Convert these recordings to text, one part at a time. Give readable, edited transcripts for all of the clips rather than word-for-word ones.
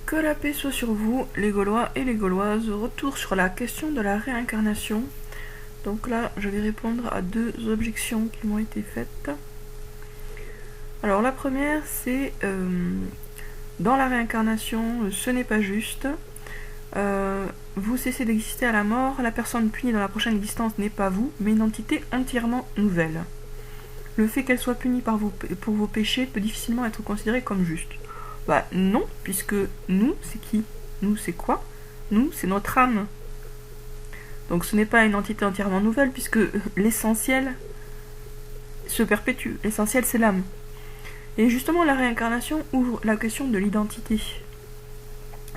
Que la paix soit sur vous, les Gaulois et les Gauloises. Retour sur la question de la réincarnation. Donc là, je vais répondre à deux objections qui m'ont été faites. Alors la première, c'est dans la réincarnation, ce n'est pas juste. Vous cessez d'exister à la mort, la personne punie dans la prochaine existence n'est pas vous, mais une entité entièrement nouvelle. Le fait qu'elle soit punie pour vos péchés peut difficilement être considéré comme juste. Bah non, puisque nous, c'est qui? Nous, c'est quoi? Nous, c'est notre âme. Donc ce n'est pas une entité entièrement nouvelle, puisque l'essentiel se perpétue. L'essentiel, c'est l'âme. Et justement, la réincarnation ouvre la question de l'identité.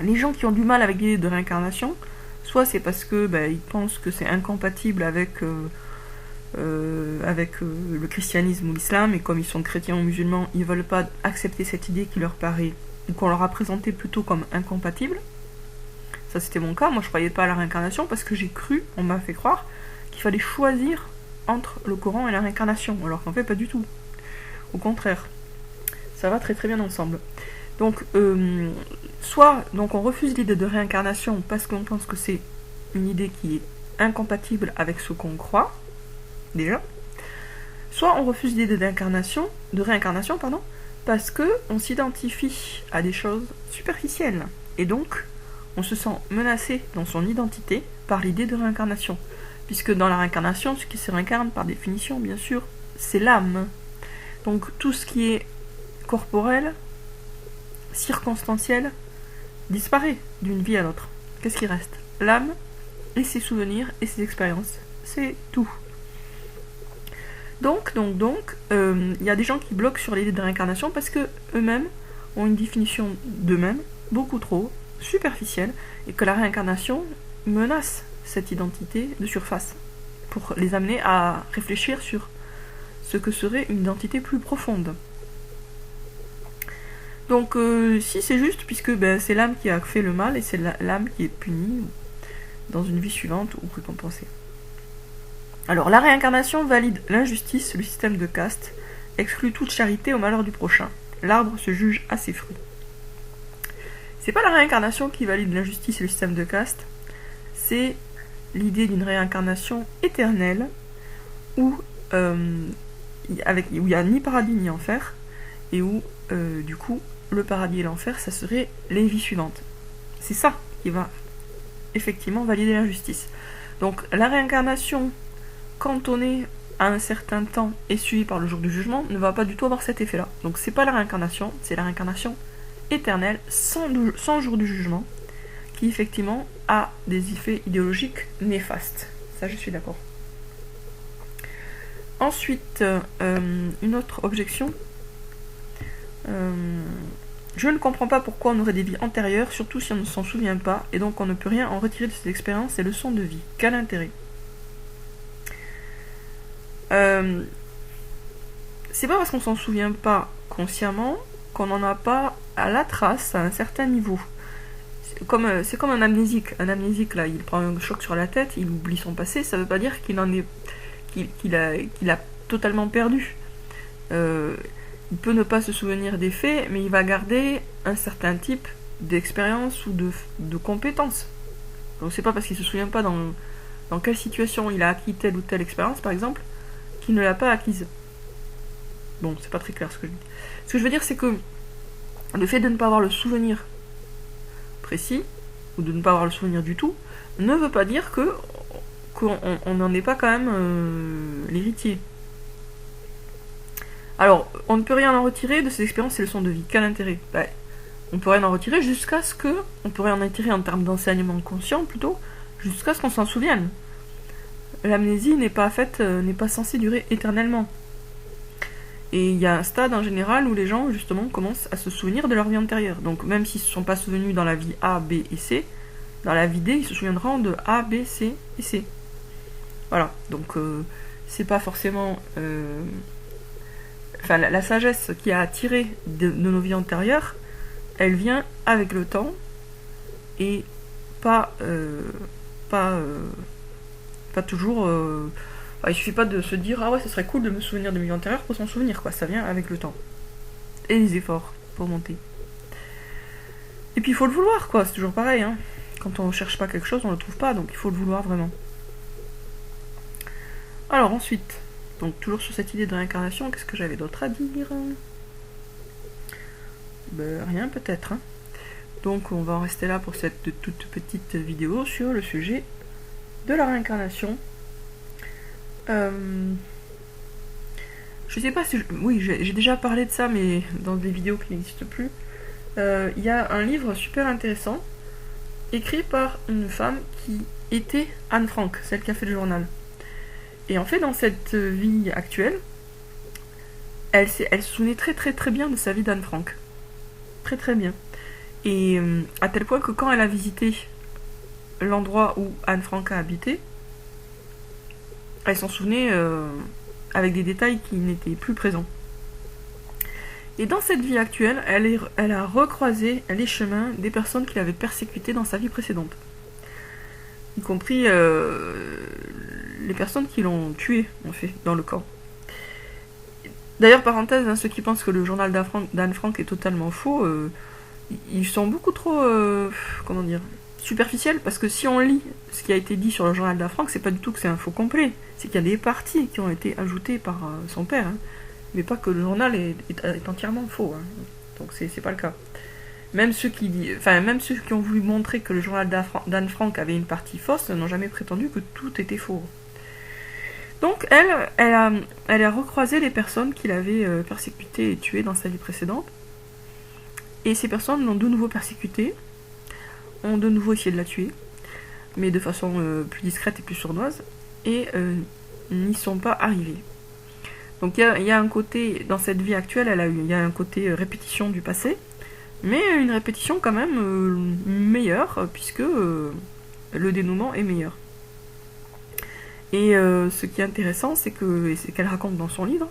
Les gens qui ont du mal avec l'idée de réincarnation, soit c'est parce que ils pensent que c'est incompatible avec le christianisme ou l'islam, et comme ils sont chrétiens ou musulmans, ils veulent pas accepter cette idée qui leur paraît, ou qu'on leur a présentée plutôt comme incompatible. Ça c'était mon cas, moi je croyais pas à la réincarnation parce que j'ai cru, on m'a fait croire, qu'il fallait choisir entre le Coran et la réincarnation, alors qu'en fait pas du tout. Au contraire, ça va très très bien ensemble. Donc, soit donc on refuse l'idée de réincarnation parce qu'on pense que c'est une idée qui est incompatible avec ce qu'on croit, déjà. Soit on refuse l'idée de réincarnation, parce que on s'identifie à des choses superficielles. Et donc, on se sent menacé dans son identité par l'idée de réincarnation. Puisque dans la réincarnation, ce qui se réincarne, par définition, bien sûr, c'est l'âme. Donc tout ce qui est corporel, circonstanciel, disparaît d'une vie à l'autre. Qu'est-ce qui reste? L'âme et ses souvenirs et ses expériences. C'est tout. Donc, y a des gens qui bloquent sur l'idée de réincarnation parce que eux-mêmes ont une définition d'eux-mêmes beaucoup trop superficielle et que la réincarnation menace cette identité de surface pour les amener à réfléchir sur ce que serait une identité plus profonde. Donc, si c'est juste, puisque c'est l'âme qui a fait le mal et c'est l'âme qui est punie dans une vie suivante ou récompensée. Alors, la réincarnation valide l'injustice, le système de caste, exclut toute charité au malheur du prochain. L'arbre se juge à ses fruits. C'est pas la réincarnation qui valide l'injustice et le système de caste, c'est l'idée d'une réincarnation éternelle où il n'y a ni paradis ni enfer, et où, du coup, le paradis et l'enfer, ça serait les vies suivantes. C'est ça qui va effectivement valider l'injustice. Donc, la réincarnation cantonnée à un certain temps et suivie par le jour du jugement ne va pas du tout avoir cet effet-là. Donc, c'est pas la réincarnation, c'est la réincarnation éternelle, sans jour du jugement, qui effectivement a des effets idéologiques néfastes. Ça, je suis d'accord. Ensuite, une autre objection. Je ne comprends pas pourquoi on aurait des vies antérieures, surtout si on ne s'en souvient pas, et donc on ne peut rien en retirer de cette expérience et leçons de vie. Quel intérêt? C'est pas parce qu'on s'en souvient pas consciemment qu'on n'en a pas à la trace à un certain niveau. C'est comme un amnésique. Un amnésique, là, il prend un choc sur la tête, il oublie son passé, ça veut pas dire qu'il a totalement perdu. Il peut ne pas se souvenir des faits, mais il va garder un certain type d'expérience ou de compétences. Donc c'est pas parce qu'il se souvient pas dans quelle situation il a acquis telle ou telle expérience, par exemple, qu'il ne l'a pas acquise. Bon, c'est pas très clair ce que je dis. Ce que je veux dire, c'est que le fait de ne pas avoir le souvenir précis, ou de ne pas avoir le souvenir du tout, ne veut pas dire qu'on n'en est pas quand même l'héritier. Alors, on ne peut rien en retirer de ces expériences et leçons de vie. Quel intérêt? On peut rien en retirer jusqu'à ce que... On pourrait en retirer en termes d'enseignement conscient, plutôt, jusqu'à ce qu'on s'en souvienne. L'amnésie n'est pas censée durer éternellement. Et il y a un stade en général où les gens, justement, commencent à se souvenir de leur vie antérieure. Donc, même s'ils ne se sont pas souvenus dans la vie A, B et C, dans la vie D, ils se souviendront de A, B, C et C. Voilà. Donc, c'est pas forcément... Enfin, la sagesse qui a attiré de nos vies antérieures, elle vient avec le temps et pas toujours. Il suffit pas de se dire ah ouais, ça serait cool de me souvenir de mes vies antérieures pour s'en souvenir, quoi. Ça vient avec le temps et les efforts pour monter. Et puis il faut le vouloir, quoi, c'est toujours pareil, hein. Quand on cherche pas quelque chose, on le trouve pas, donc il faut le vouloir vraiment. Alors ensuite, donc toujours sur cette idée de réincarnation, qu'est-ce que j'avais d'autre à dire? Ben, rien peut-être, hein. Donc on va en rester là pour cette toute petite vidéo sur le sujet de la réincarnation. Je sais pas si... Oui, j'ai déjà parlé de ça, mais dans des vidéos qui n'existent plus. Il y a un livre super intéressant, écrit par une femme qui était Anne Frank, celle qui a fait le journal. Et en fait, dans cette vie actuelle, elle se souvenait très bien de sa vie d'Anne Frank. Très bien. Et à tel point que quand elle a visité l'endroit où Anne Frank a habité, elle s'en souvenait avec des détails qui n'étaient plus présents. Et dans cette vie actuelle, elle a recroisé les chemins des personnes qui l'avaient persécutée dans sa vie précédente. Y compris les personnes qui l'ont tuée, en fait, dans le camp. D'ailleurs, parenthèse, hein, ceux qui pensent que le journal d'Anne Frank est totalement faux, ils sont beaucoup trop, comment dire, superficiels, parce que si on lit ce qui a été dit sur le journal d'Anne Frank, c'est pas du tout que c'est un faux complet, c'est qu'il y a des parties qui ont été ajoutées par son père, hein, mais pas que le journal est entièrement faux, hein. Donc c'est pas le cas. Même ceux qui ont voulu montrer que le journal d'Anne Frank avait une partie fausse n'ont jamais prétendu que tout était faux. Donc elle a recroisé les personnes qui l'avaient persécutée et tuée dans sa vie précédente. Et ces personnes l'ont de nouveau persécutée, ont de nouveau essayé de la tuer, mais de façon plus discrète et plus sournoise, et n'y sont pas arrivées. Donc il y a un côté, dans cette vie actuelle, il y a un côté répétition du passé, mais une répétition quand même meilleure, puisque le dénouement est meilleur. Et ce qui est intéressant, c'est que, et c'est qu'elle raconte dans son livre,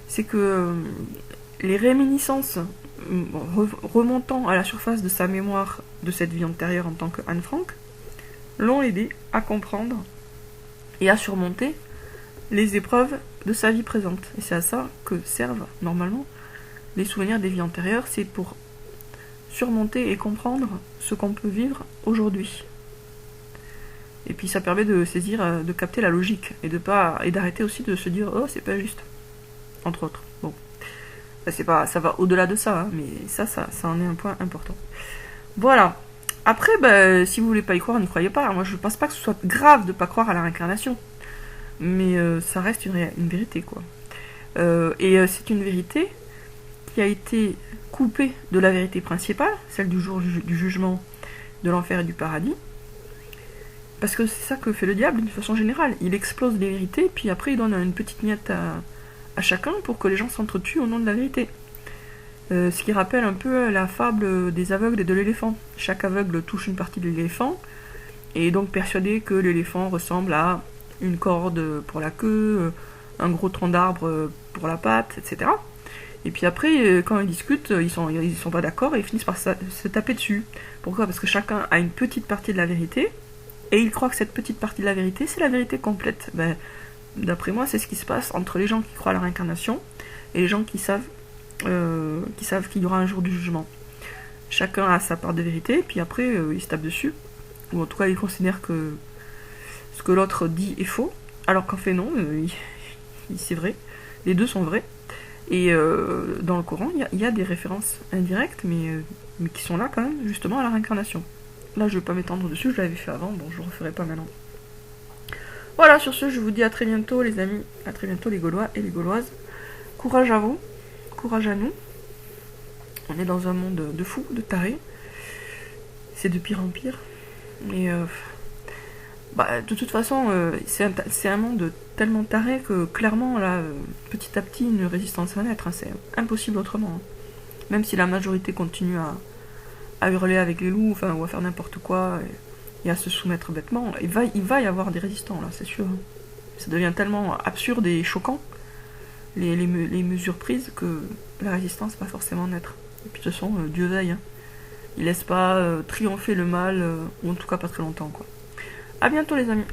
c'est que les réminiscences remontant à la surface de sa mémoire de cette vie antérieure en tant que Anne Frank l'ont aidé à comprendre et à surmonter les épreuves de sa vie présente. Et c'est à ça que servent normalement les souvenirs des vies antérieures, c'est pour surmonter et comprendre ce qu'on peut vivre aujourd'hui. Et puis ça permet de saisir, de capter la logique et d'arrêter aussi de se dire oh c'est pas juste, entre autres. Bon, ça va au-delà de ça, hein, mais ça en est un point important. Voilà. Après, si vous voulez pas y croire, n'y croyez pas. Moi je pense pas que ce soit grave de pas croire à la réincarnation, mais ça reste une vérité quoi. Et c'est une vérité qui a été coupée de la vérité principale, celle du jour du jugement, de l'enfer et du paradis. Parce que c'est ça que fait le diable d'une façon générale. Il explose les vérités, puis après il donne une petite miette à chacun pour que les gens s'entretuent au nom de la vérité. Ce qui rappelle un peu la fable des aveugles et de l'éléphant. Chaque aveugle touche une partie de l'éléphant, et est donc persuadé que l'éléphant ressemble à une corde pour la queue, un gros tronc d'arbre pour la patte, etc. Et puis après, quand ils discutent, ils sont pas d'accord et ils finissent par se taper dessus. Pourquoi ? Parce que chacun a une petite partie de la vérité, et il croit que cette petite partie de la vérité, c'est la vérité complète. D'après moi, c'est ce qui se passe entre les gens qui croient à la réincarnation et les gens qui savent qu'il y aura un jour du jugement. Chacun a sa part de vérité, puis après, il se tape dessus. Ou en tout cas, il considère que ce que l'autre dit est faux, alors qu'en fait non, c'est vrai. Les deux sont vrais. Et dans le Coran, il y a des références indirectes, mais qui sont là quand même, justement, à la réincarnation. Là, je ne vais pas m'étendre dessus, je l'avais fait avant, bon, je ne le referai pas maintenant. Voilà, sur ce, je vous dis à très bientôt, les amis, à très bientôt, les Gaulois et les Gauloises. Courage à vous, courage à nous. On est dans un monde de fous, de tarés. C'est de pire en pire. Mais, de toute façon, c'est un monde tellement taré que, clairement, là, petit à petit, une résistance va naître. Hein, c'est impossible autrement. Hein. Même si la majorité continue à hurler avec les loups, ou à faire n'importe quoi, et à se soumettre bêtement, il va y avoir des résistants, là, c'est sûr. Ça devient tellement absurde et choquant, les mesures prises, que la résistance va forcément naître. Et puis de toute façon, Dieu veille, hein. Il laisse pas triompher le mal, ou en tout cas pas très longtemps, quoi. À bientôt les amis.